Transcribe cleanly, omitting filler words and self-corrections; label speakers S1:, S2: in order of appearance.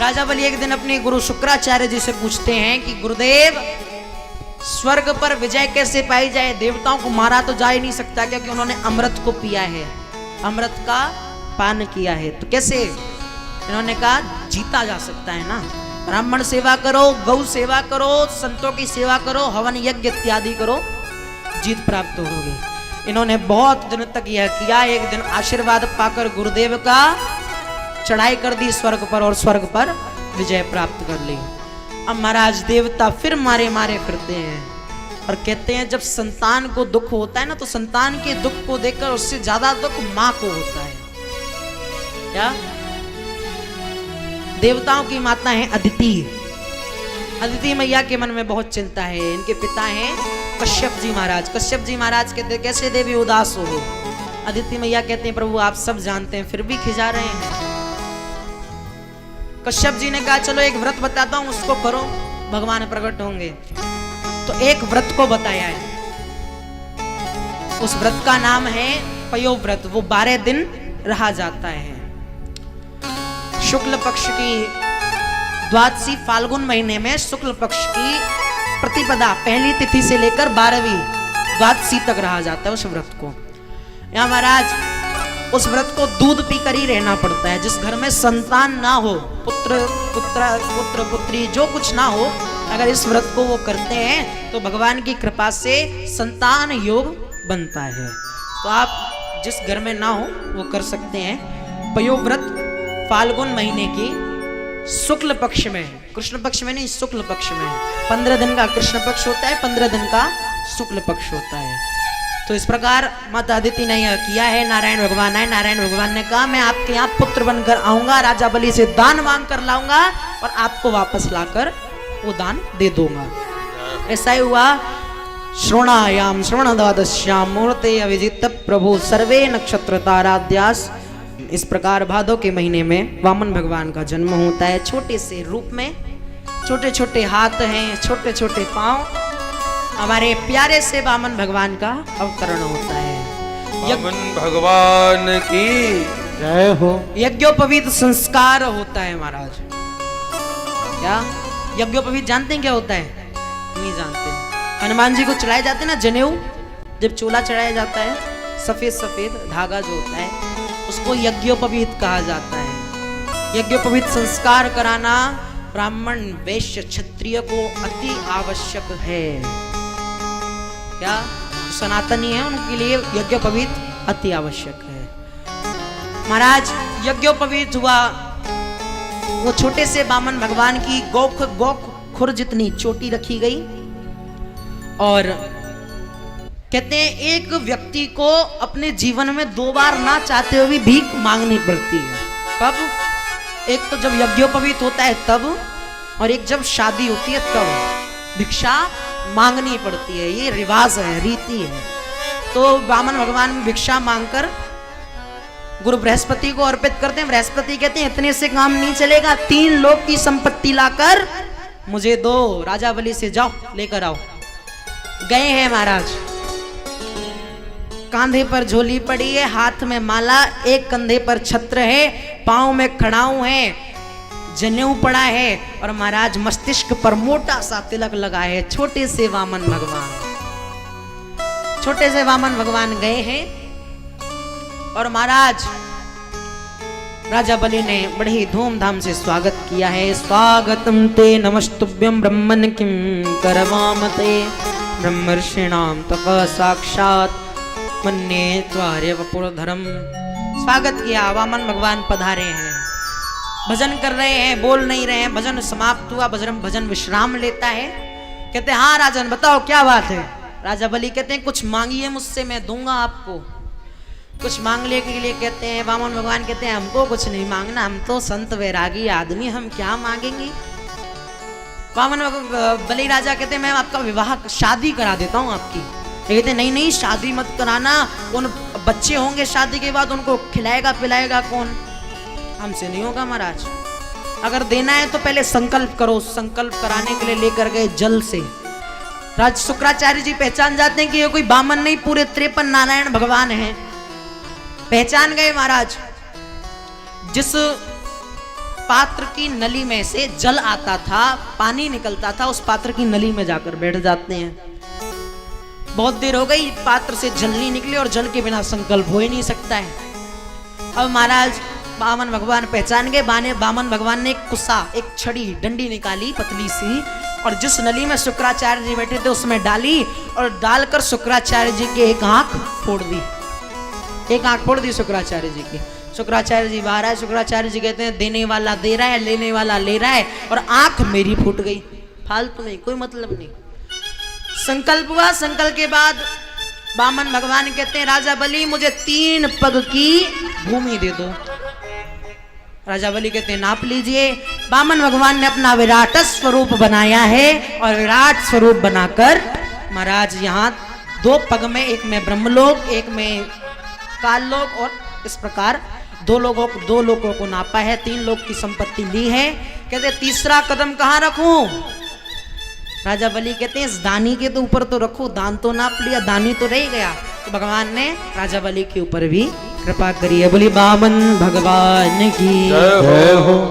S1: राजा बलि एक दिन अपने गुरु शुक्राचार्य जी से पूछते हैं कि गुरुदेव, स्वर्ग पर विजय कैसे पाई जाए? देवताओं को मारा तो जा ही नहीं सकता क्योंकि उन्होंने अमृत को पिया है, अमृत का पान किया है, तो कैसे? इन्होंने कहा जीता जा सकता है ना, ब्राह्मण सेवा करो, गौ सेवा करो, संतों की सेवा करो, हवन यज्ञ इत्यादि करो, जीत प्राप्त होगी। इन्होंने बहुत दिन तक यह किया। एक दिन आशीर्वाद पाकर गुरुदेव का चढ़ाई कर दी स्वर्ग पर और स्वर्ग पर विजय प्राप्त कर ली। अब महाराज देवता फिर मारे मारे फिरते हैं और कहते हैं जब संतान को दुख होता है ना, तो संतान के दुख को देखकर उससे ज्यादा दुख मां को होता है। क्या? देवताओं की माता है अदिति। अदिति मैया के मन में बहुत चिंता है। इनके पिता हैं कश्यप जी महाराज। कश्यप जी महाराज कहते कैसे देवी उदास हो? अदिति मैया कहते हैं प्रभु आप सब जानते हैं फिर भी खिजा रहे हैं। कश्यप जी ने कहा चलो एक व्रत बताता हूं, उसको करो, भगवान प्रकट होंगे। तो एक व्रत को बताया है। उस व्रत का नाम है पयो व्रत। वो 12 दिन रहा जाता है। शुक्ल पक्ष की द्वादशी फाल्गुन महीने में शुक्ल पक्ष की प्रतिपदा पहली तिथि से लेकर 12वीं द्वादशी तक रहा जाता है उस व्रत को। यहाँ महाराज उस व्रत को दूध पीकर ही रहना पड़ता है। जिस घर में संतान ना हो, पुत्र पुत्री जो कुछ ना हो, अगर इस व्रत को वो करते हैं तो भगवान की कृपा से संतान योग बनता है। तो आप जिस घर में ना हो वो कर सकते हैं। पयो व्रत फाल्गुन महीने की शुक्ल पक्ष में, कृष्ण पक्ष में नहीं, शुक्ल पक्ष में 15 दिन का कृष्ण पक्ष होता है, 15 दिन का शुक्ल पक्ष होता है। तो इस प्रकार माता अदिति ने यह किया है। नारायण भगवान आए। नारायण भगवान ने कहा मैं आपके यहाँ पुत्र बनकर आऊंगा, राजा बलि से दान मांग कर लाऊंगा और आपको वापस लाकर वो दान दे दूंगा। ऐसा ही हुआ। श्रवणायाम श्रवण द्वादश्याम मूर्ते अविजित प्रभु सर्वे नक्षत्र ताराद्यास। इस प्रकार भादों के महीने में वामन भगवान का जन्म होता है। छोटे से रूप में, छोटे छोटे हाथ हैं, छोटे छोटे पांव, हमारे प्यारे से वामन भगवान का अवतरण होता है।
S2: वामन भगवान की जय हो।
S1: यज्ञोपवीत संस्कार होता है महाराज। क्या यज्ञोपवीत जानते हैं क्या होता है? नहीं जानते। हनुमान जी को चढ़ाए जाते हैं ना जनेऊ, जब चोला चढ़ाया जाता है, सफेद सफेद धागा जो होता है उसको यज्ञोपवीत कहा जाता है। यज्ञोपवीत संस्कार कराना ब्राह्मण वैश्य क्षत्रिय को अति आवश्यक है। क्या? सनातनी है उनके लिए यज्ञोपवीत अति आवश्यक है। महाराज यज्ञोपवीत हुआ। वो छोटे से वामन भगवान की गोख खुर जितनी चोटी रखी गई और कहते हैं एक व्यक्ति को अपने जीवन में 2 बार ना चाहते हुए भी भीख मांगनी पड़ती है। कब? एक तो जब यज्ञोपवीत होता है तब, और एक जब शादी होती है तब भिक्षा मांगनी पड़ती है। ये रिवाज है, रीति है। तो वामन भगवान भिक्षा मांगकर गुरु बृहस्पति को अर्पित करते हैं। बृहस्पति कहते हैं इतने से काम नहीं चलेगा, 3 लोक की संपत्ति लाकर मुझे दो, राजा बलि से जाओ लेकर आओ। गए हैं महाराज। कांधे पर झोली पड़ी है, हाथ में माला, एक कंधे पर छत्र है, पांव में खड़ाऊ है, जनेऊ पड़ा है और महाराज मस्तिष्क पर मोटा सा तिलक लगा है। छोटे से वामन भगवान, छोटे से वामन भगवान गए हैं और महाराज राजा बलि ने बड़े ही धूमधाम से स्वागत किया है। स्वागतम ते नमस्तुभ्यं ब्रह्मन् किं करवामते ब्रह्मर्षिणाम तप साक्षात मन्ये त्वार्य वपुरधरम। स्वागत किया। वामन भगवान पधारे हैं, भजन कर रहे हैं, बोल नहीं रहे हैं। भजन समाप्त हुआ, भजन विश्राम लेता है। कहते हैं हाँ राजन बताओ क्या बात है? राजा बलि कहते हैं कुछ मांगिए मुझसे, मैं दूंगा आपको। कुछ मांगने के लिए कहते हैं। वामन भगवान कहते हैं हमको कुछ नहीं मांगना, हम तो संत वैरागी आदमी, हम क्या मांगेंगे? वामन बलि राजा कहते हैं मैं आपका विवाह, शादी करा देता हूँ आपकी। कहते हैं नहीं नहीं शादी मत कराना, उन बच्चे होंगे शादी के बाद, उनको खिलाएगा पिलाएगा कौन? हमसे नहीं होगा महाराज। अगर देना है तो पहले संकल्प करो। संकल्प कराने के लिए लेकर गए जल से। राज शुक्राचार्य जी पहचान जाते हैं कि ये कोई बामन नहीं, पूरे 53 नारायण भगवान हैं। पहचान गए महाराज। जिस पात्र की नली में से जल आता था, पानी निकलता था, उस पात्र की नली में जाकर बैठ जाते हैं। बहुत देर हो गई, पात्र से जल नहीं निकले और जल के बिना संकल्प हो ही नहीं सकता है। अब महाराज बामन भगवान पहचान गए। बामन भगवान ने एक कुसा, एक छड़ी, डंडी निकाली पतली सी, और जिस नली में शुक्राचार्य जी बैठे थे उसमें डाली, और डालकर शुक्राचार्य जी की एक आंख फोड़ दी। एक आंख फोड़ दी शुक्राचार्य जी की। शुक्राचार्य जी बाहर आए। शुक्राचार्य जी कहते हैं देने वाला दे रहा है, लेने वाला ले रहा है, और आंख मेरी फूट गई। फालतू नहीं, कोई मतलब नहीं। संकल्प हुआ। संकल्प के बाद बामन भगवान कहते हैं राजा बलि मुझे 3 पग की भूमि दे दो। राजा बलि कहते हैं नाप लीजिए। बामन भगवान ने अपना विराट स्वरूप बनाया है, और विराट स्वरूप बनाकर महाराज यहाँ 2 पग में, एक में ब्रह्मलोक, एक में काललोक, और इस प्रकार 2 लोगों को नापा है। 3 लोग की संपत्ति ली है। कहते तीसरा कदम कहाँ रखूं? राजा बलि कहते हैं इस दानी के तो ऊपर तो रखो, दान तो नाप लिया, दानी तो रह गया। तो भगवान ने राजा बलि के ऊपर भी कृपा करी है। बोली बामन भगवान की
S2: जय हो।